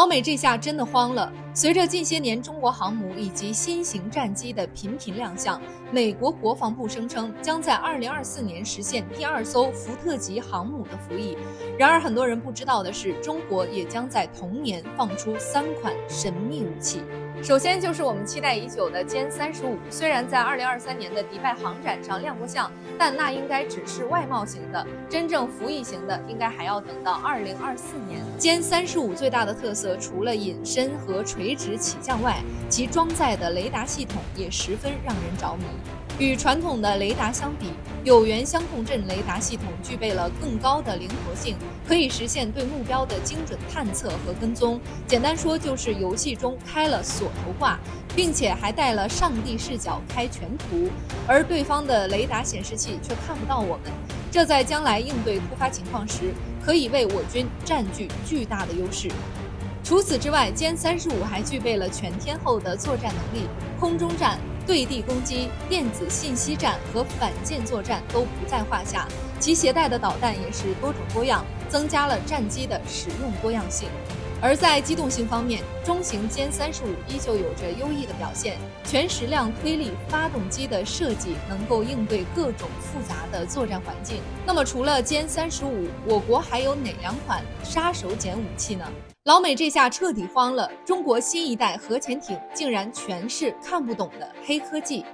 老美这下真的慌了。随着近些年中国航母以及新型战机的频频亮相，美国国防部声称将在2024年实现第2艘福特级航母的服役。然而，很多人不知道的是，中国也将在同年放出3款神秘武器。首先就是我们期待已久的歼35，虽然在2023年的迪拜航展上亮过相，但那应该只是外贸型的，真正服役型的应该还要等到2024年。歼35最大的特色，除了隐身和垂直起降外，其装载的雷达系统也十分让人着迷。与传统的雷达相比，有源相控阵雷达系统具备了更高的灵活性，可以实现对目标的精准探测和跟踪。简单说就是游戏中开了锁头挂，并且还带了上帝视角开全图，而对方的雷达显示器却看不到我们。这在将来应对突发情况时，可以为我军占据巨大的优势。除此之外，歼35还具备了全天候的作战能力，空中战、对地攻击、电子信息战和反舰作战都不在话下，其携带的导弹也是多种多样，增加了战机的使用多样性。而在机动性方面，中型歼35依旧有着优异的表现，全矢量推力发动机的设计能够应对各种复杂的作战环境。那么除了歼35，我国还有哪2款杀手锏武器呢？老美这下彻底慌了，中国新一代核潜艇竟然全是看不懂的黑科技。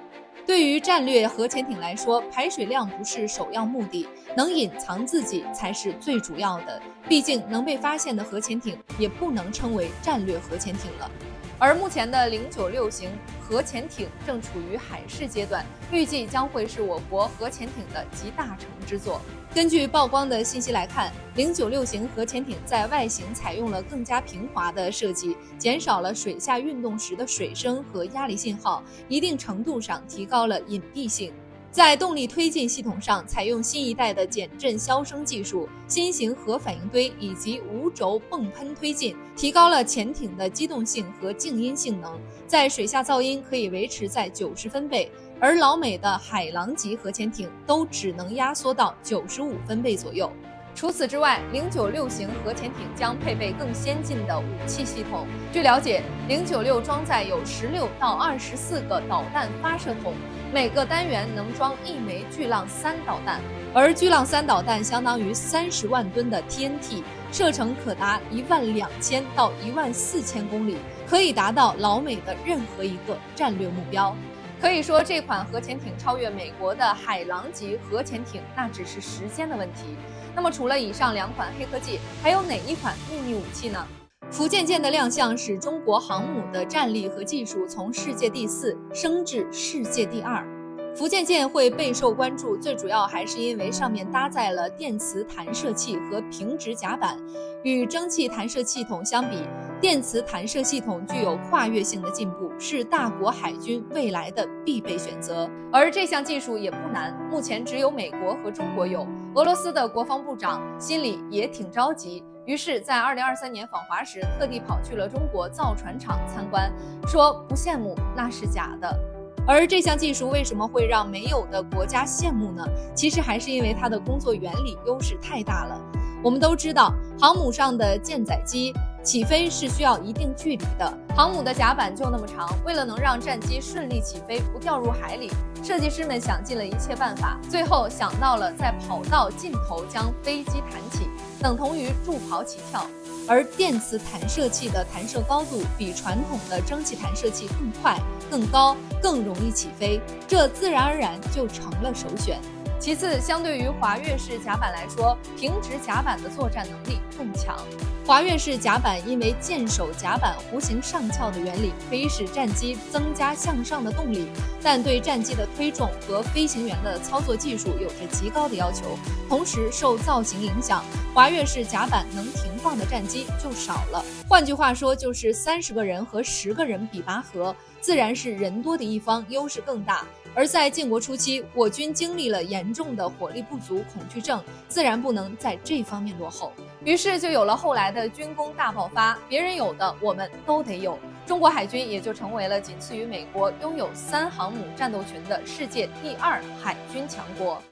对于战略核潜艇来说，排水量不是首要目的，能隐藏自己才是最主要的。毕竟能被发现的核潜艇也不能称为战略核潜艇了。而目前的096型核潜艇正处于海试阶段，预计将会是我国核潜艇的集大成之作。根据曝光的信息来看，096型核潜艇在外形采用了更加平滑的设计，减少了水下运动时的水声和压力信号，一定程度上提高了隐蔽性。在动力推进系统上，采用新一代的减震消声技术、新型核反应堆以及无轴泵喷推进，提高了潜艇的机动性和静音性能，在水下噪音可以维持在90分贝，而老美的海狼级核潜艇都只能压缩到95分贝左右。除此之外，096型核潜艇将配备更先进的武器系统。据了解，096装载有16到24个导弹发射筒，每个单元能装1枚巨浪3导弹，而巨浪3导弹相当于30万吨的 TNT， 射程可达12000到14000公里，可以达到老美的任何一个战略目标。可以说，这款核潜艇超越美国的海狼级核潜艇，那只是时间的问题。那么除了以上2款黑科技，还有哪一款秘密武器呢？福建舰的亮相使中国航母的战力和技术从世界第4升至世界第2。福建舰会备受关注，最主要还是因为上面搭载了电磁弹射器和平直甲板。与蒸汽弹射系统相比，电磁弹射系统具有跨越性的进步，是大国海军未来的必备选择。而这项技术也不难，目前只有美国和中国有。俄罗斯的国防部长心里也挺着急，于是在2023年访华时，特地跑去了中国造船厂参观，说不羡慕那是假的。而这项技术为什么会让没有的国家羡慕呢？其实还是因为它的工作原理优势太大了。我们都知道，航母上的舰载机起飞是需要一定距离的，航母的甲板就那么长，为了能让战机顺利起飞，不掉入海里，设计师们想尽了一切办法，最后想到了在跑道尽头将飞机弹起，等同于助跑起跳。而电磁弹射器的弹射高度比传统的蒸汽弹射器更快、更高、更容易起飞，这自然而然就成了首选。其次，相对于滑跃式甲板来说，平直甲板的作战能力更强。滑跃式甲板因为舰首甲板弧形上翘的原理，可以使战机增加向上的动力，但对战机的推重和飞行员的操作技术有着极高的要求。同时，受造型影响，滑跃式甲板能停放的战机就少了。换句话说，就是30个人和10个人比拔河，自然是人多的一方优势更大。而在建国初期，我军经历了严重的火力不足恐惧症，自然不能在这方面落后。于是就有了后来的军工大爆发，别人有的我们都得有。中国海军也就成为了仅次于美国拥有3航母战斗群的世界第2海军强国。